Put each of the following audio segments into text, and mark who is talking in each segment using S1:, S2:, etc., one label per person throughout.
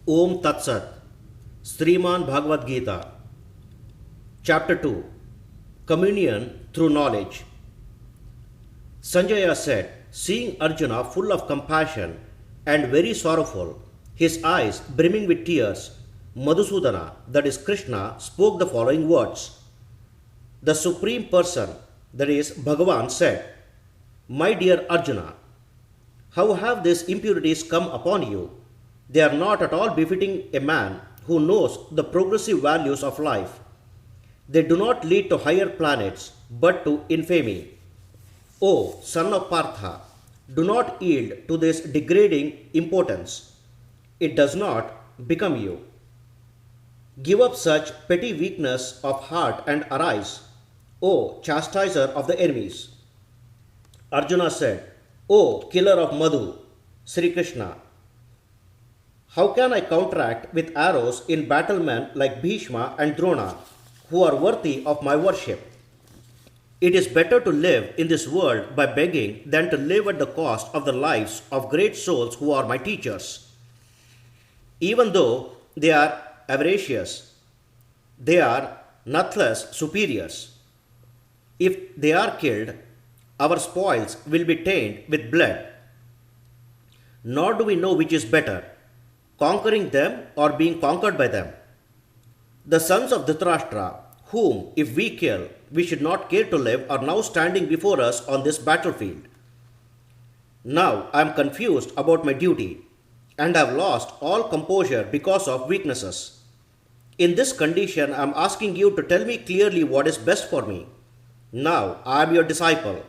S1: Om Tat Sat, Sriman Bhagavad Gita, Chapter 2, Communion through Knowledge. Sanjaya said, seeing Arjuna full of compassion and very sorrowful, his eyes brimming with tears, Madhusudana, that is Krishna, spoke the following words. The Supreme Person, that is Bhagavan, said, My dear Arjuna, how have these impurities come upon you? They are not at all befitting a man who knows the progressive values of life. They do not lead to higher planets, but to infamy. O son of Partha, do not yield to this degrading importance. It does not become you. Give up such petty weakness of heart and arise, O chastiser of the enemies. Arjuna said, O killer of Madhu, Sri Krishna, how can I counteract with arrows in battlemen like Bhishma and Drona, who are worthy of my worship? It is better to live in this world by begging than to live at the cost of the lives of great souls who are my teachers. Even though they are avaricious, they are nathless superiors. If they are killed, our spoils will be tainted with blood. Nor do we know which is better, conquering them or being conquered by them. The sons of Dhritarashtra, whom if we kill, we should not care to live, are now standing before us on this battlefield. Now I am confused about my duty and have lost all composure because of weaknesses. In this condition, I am asking you to tell me clearly what is best for me. Now I am your disciple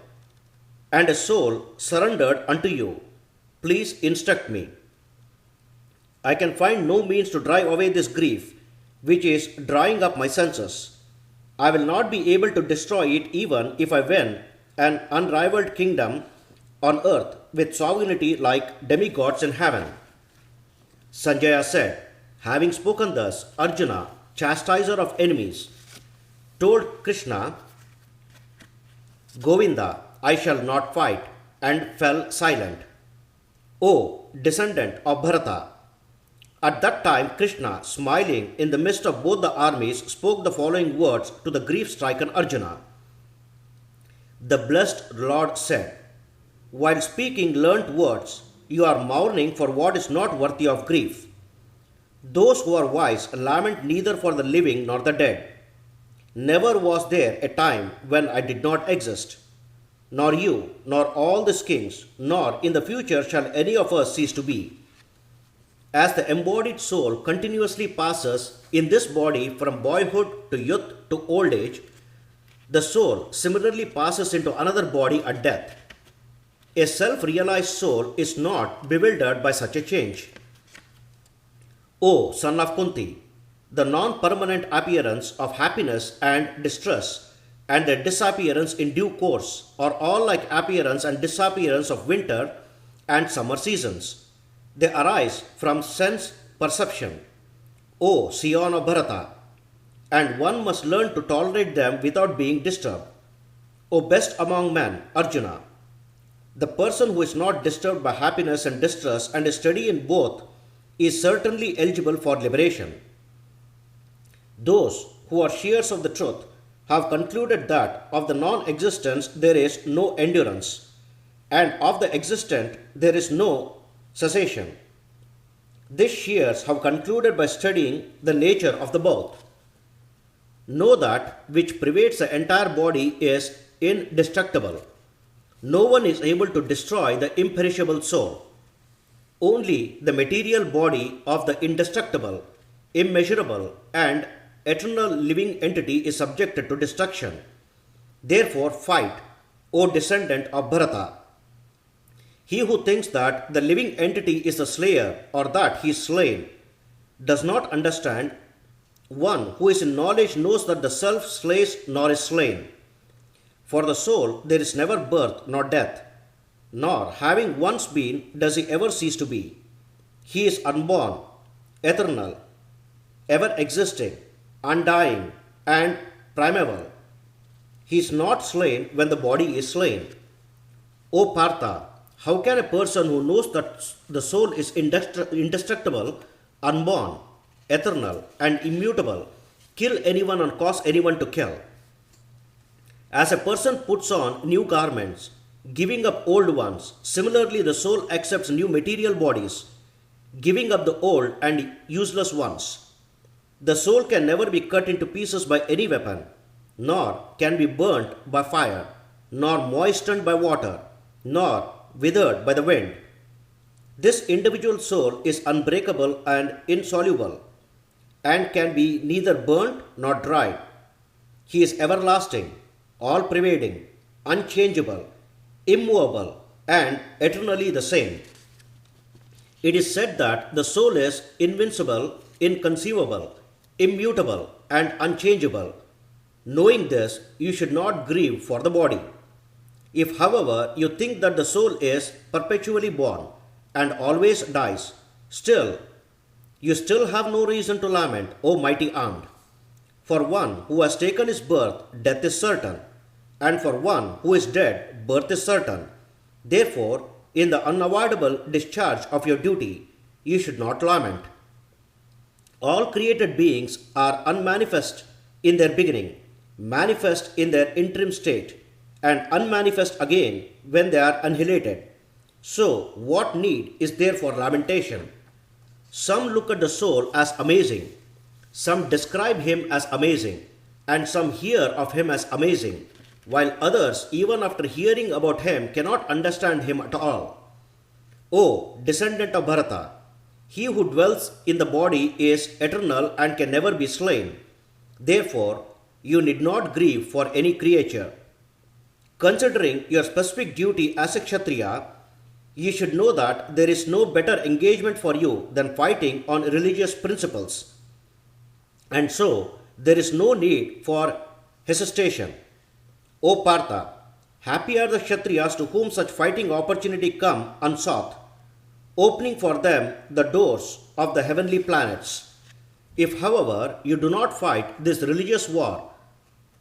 S1: and a soul surrendered unto you. Please instruct me. I can find no means to drive away this grief, which is drying up my senses. I will not be able to destroy it even if I win an unrivaled kingdom on earth with sovereignty like demigods in heaven. Sanjaya said, having spoken thus, Arjuna, chastiser of enemies, told Krishna, Govinda, I shall not fight, and fell silent. O descendant of Bharata! At that time, Krishna, smiling in the midst of both the armies, spoke the following words to the grief-stricken Arjuna. The blessed Lord said, while speaking learnt words, you are mourning for what is not worthy of grief. Those who are wise lament neither for the living nor the dead. Never was there a time when I did not exist. Nor you, nor all these kings, nor in the future shall any of us cease to be. As the embodied soul continuously passes in this body from boyhood to youth to old age, the soul similarly passes into another body at death. A self-realized soul is not bewildered by such a change. O son of Kunti, the non-permanent appearance of happiness and distress and their disappearance in due course are all like appearance and disappearance of winter and summer seasons. They arise from sense perception, O scion of Bharata, and one must learn to tolerate them without being disturbed. O best among men, Arjuna, the person who is not disturbed by happiness and distress and is steady in both is certainly eligible for liberation. Those who are shears of the truth have concluded that of the non-existence there is no endurance, and of the existent there is no cessation. These shears have concluded by studying the nature of the both. Know that which pervades the entire body is indestructible. No one is able to destroy the imperishable soul. Only the material body of the indestructible, immeasurable, and eternal living entity is subjected to destruction. Therefore fight, O descendant of Bharata. He who thinks that the living entity is the slayer or that he is slain does not understand. One who is in knowledge knows that the self slays nor is slain. For the soul there is never birth nor death, nor having once been does he ever cease to be. He is unborn, eternal, ever existing, undying, and primeval. He is not slain when the body is slain. O Partha, how can a person who knows that the soul is indestructible unborn, eternal, and immutable, kill anyone and cause anyone to kill. As a person puts on new garments, giving up old ones, similarly the soul accepts new material bodies, giving up the old and useless ones. The soul can never be cut into pieces by any weapon, nor can be burnt by fire, nor moistened by water, nor withered by the wind. This individual soul is unbreakable and insoluble, and can be neither burnt nor dried. He is everlasting, all pervading, unchangeable, immovable, and eternally the same. It is said that the soul is invincible, inconceivable, immutable, and unchangeable. Knowing this, you should not grieve for the body. If, however, you think that the soul is perpetually born and always dies, you still have no reason to lament, O mighty armed. For one who has taken his birth, death is certain, and for one who is dead, birth is certain. Therefore, in the unavoidable discharge of your duty, you should not lament. All created beings are unmanifest in their beginning, manifest in their interim state, and unmanifest again when they are annihilated. So, what need is there for lamentation? Some look at the soul as amazing, some describe him as amazing, and some hear of him as amazing, while others, even after hearing about him, cannot understand him at all. O descendant of Bharata, he who dwells in the body is eternal and can never be slain. Therefore, you need not grieve for any creature. Considering your specific duty as a Kshatriya, you should know that there is no better engagement for you than fighting on religious principles. And so, there is no need for hesitation. O Partha, happy are the Kshatriyas to whom such fighting opportunity come unsought, opening for them the doors of the heavenly planets. If, however, you do not fight this religious war,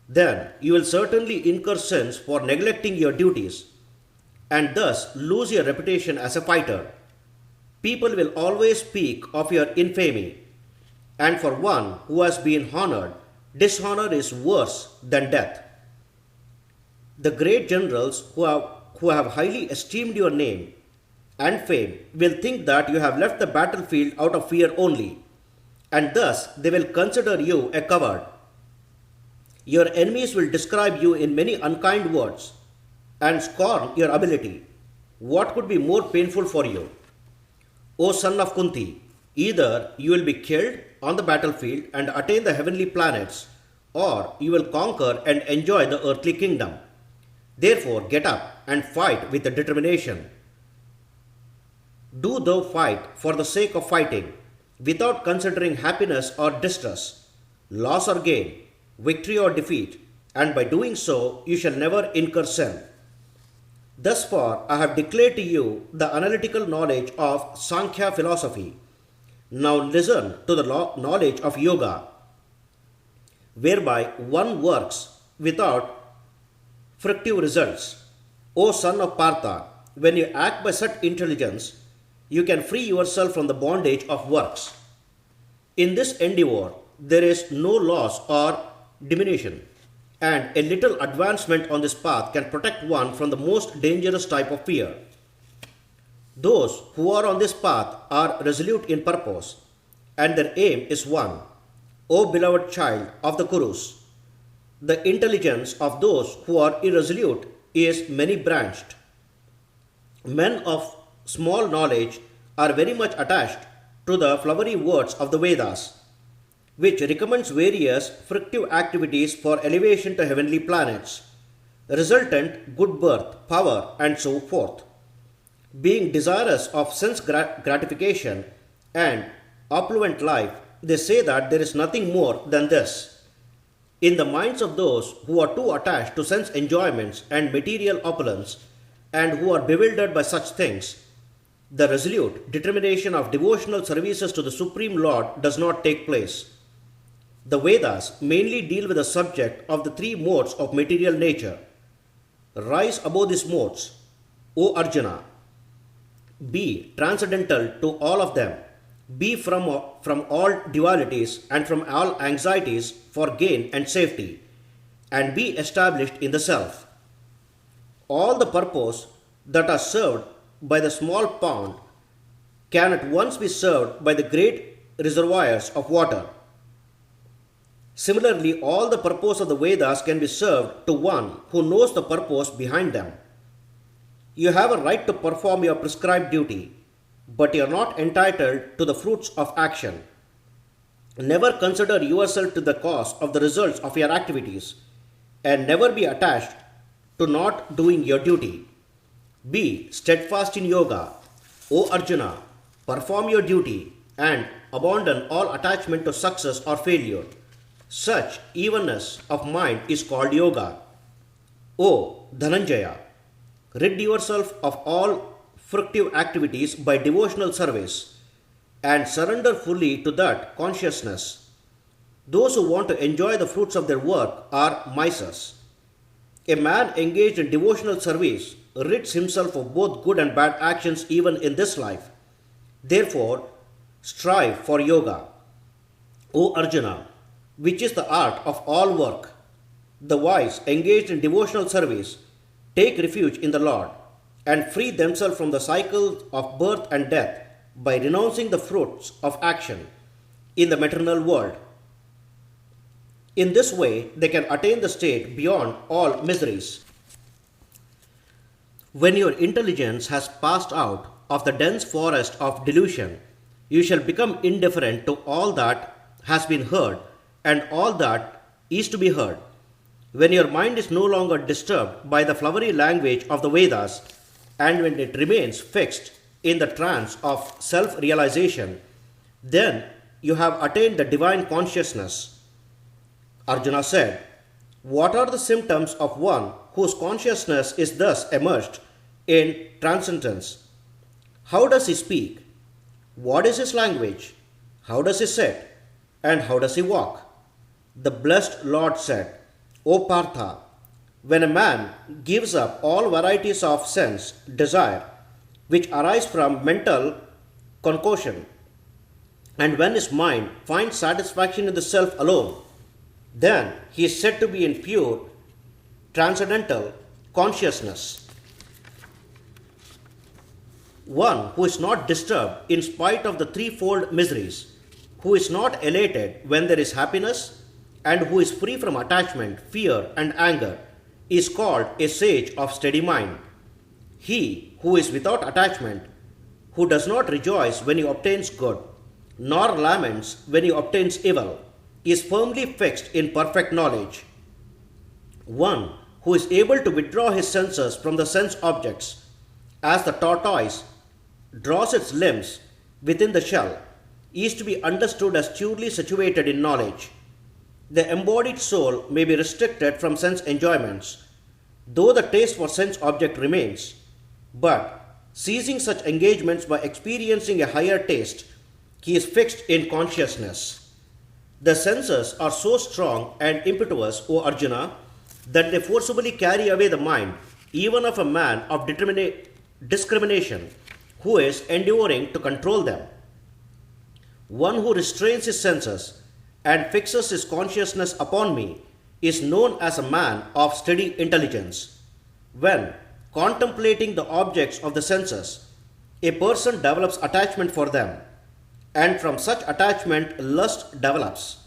S1: then you will certainly incur sins for neglecting your duties, and thus lose your reputation as a fighter. People will always speak of your infamy, and for one who has been honored, dishonor is worse than death. The great generals who have highly esteemed your name and fame will think that you have left the battlefield out of fear only, and thus they will consider you a coward. Your enemies will describe you in many unkind words and scorn your ability. What could be more painful for you? O son of Kunti, either you will be killed on the battlefield and attain the heavenly planets, or you will conquer and enjoy the earthly kingdom. Therefore, get up and fight with determination. Do thou fight for the sake of fighting, without considering happiness or distress, loss or gain, victory or defeat, and by doing so you shall never incur sin. Thus far I have declared to you the analytical knowledge of Sankhya philosophy. Now listen to the knowledge of yoga, whereby one works without fructive results. O son of Partha, when you act by such intelligence, you can free yourself from the bondage of works. In this endeavor, there is no loss or diminution, and a little advancement on this path can protect one from the most dangerous type of fear. Those who are on this path are resolute in purpose, and their aim is one. O beloved child of the Kurus, the intelligence of those who are irresolute is many branched. Men of small knowledge are very much attached to the flowery words of the Vedas, which recommends various fructive activities for elevation to heavenly planets, resultant good birth, power, and so forth. Being desirous of sense gratification and opulent life, they say that there is nothing more than this. In the minds of those who are too attached to sense enjoyments and material opulence, and who are bewildered by such things, the resolute determination of devotional services to the Supreme Lord does not take place. The Vedas mainly deal with the subject of the three modes of material nature. Rise above these modes, O Arjuna. Be transcendental to all of them. be from all dualities and from all anxieties for gain and safety, and be established in the self. All the purpose that are served by the small pond can at once be served by the great reservoirs of water. Similarly, all the purpose of the Vedas can be served to one who knows the purpose behind them. You have a right to perform your prescribed duty, but you are not entitled to the fruits of action. Never consider yourself to the cause of the results of your activities, and never be attached to not doing your duty. Be steadfast in yoga, O Arjuna, perform your duty, and abandon all attachment to success or failure. Such evenness of mind is called yoga. O Dhananjaya, rid yourself of all fructive activities by devotional service and surrender fully to that consciousness. Those who want to enjoy the fruits of their work are misers. A man engaged in devotional service rids himself of both good and bad actions even in this life. Therefore, strive for yoga. O Arjuna, which is the art of all work. The wise engaged in devotional service take refuge in the Lord and free themselves from the cycle of birth and death by renouncing the fruits of action in the material world. In this way, they can attain the state beyond all miseries. When your intelligence has passed out of the dense forest of delusion, you shall become indifferent to all that has been heard and all that is to be heard. When your mind is no longer disturbed by the flowery language of the Vedas, and when it remains fixed in the trance of self-realization, then you have attained the divine consciousness. Arjuna said, "What are the symptoms of one whose consciousness is thus immersed in transcendence? How does he speak? What is his language? How does he sit? And how does he walk?" The blessed Lord said, "O Partha, when a man gives up all varieties of sense desire which arise from mental concoction, and when his mind finds satisfaction in the self alone, then he is said to be in pure transcendental consciousness. One who is not disturbed in spite of the threefold miseries, who is not elated when there is happiness, and who is free from attachment, fear, and anger, is called a sage of steady mind. He who is without attachment, who does not rejoice when he obtains good, nor laments when he obtains evil, is firmly fixed in perfect knowledge. One who is able to withdraw his senses from the sense objects, as the tortoise draws its limbs within the shell, is to be understood as truly situated in knowledge. The embodied soul may be restricted from sense enjoyments, though the taste for sense object remains, but ceasing such engagements by experiencing a higher taste, he is fixed in consciousness. The senses are so strong and impetuous, O Arjuna, that they forcibly carry away the mind, even of a man of discrimination, who is endeavoring to control them. One who restrains his senses and fixes his consciousness upon me is known as a man of steady intelligence. When contemplating the objects of the senses, a person develops attachment for them, and from such attachment lust develops,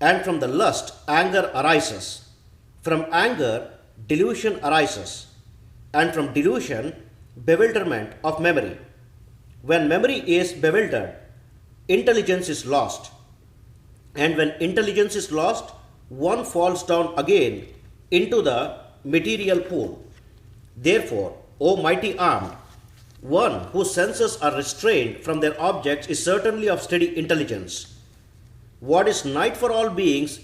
S1: and from the lust anger arises. From anger delusion arises, and from delusion bewilderment of memory. When memory is bewildered, intelligence is lost, and when intelligence is lost, one falls down again into the material pool. Therefore, O mighty arm, one whose senses are restrained from their objects is certainly of steady intelligence. What is night for all beings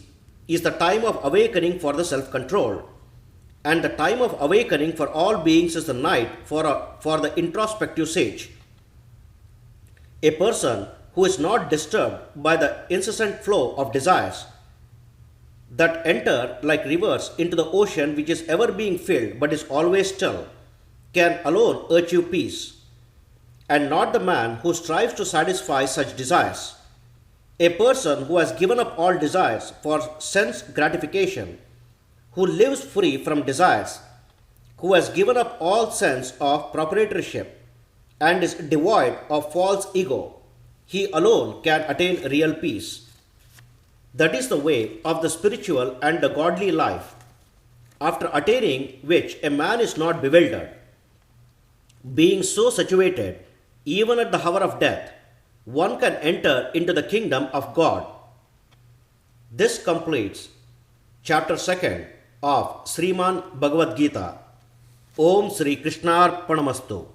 S1: is the time of awakening for the self-control, and the time of awakening for all beings is the night for the introspective sage. A person who is not disturbed by the incessant flow of desires that enter like rivers into the ocean which is ever being filled but is always still, can alone achieve peace. and not the man who strives to satisfy such desires. A person who has given up all desires for sense gratification, who lives free from desires, who has given up all sense of proprietorship, and is devoid of false ego, he alone can attain real peace. That is the way of the spiritual and the godly life, after attaining which a man is not bewildered. Being so situated, even at the hour of death, one can enter into the kingdom of God. This completes chapter 2nd of Sriman Bhagavad Gita. Om Sri Krishnarpanamastu.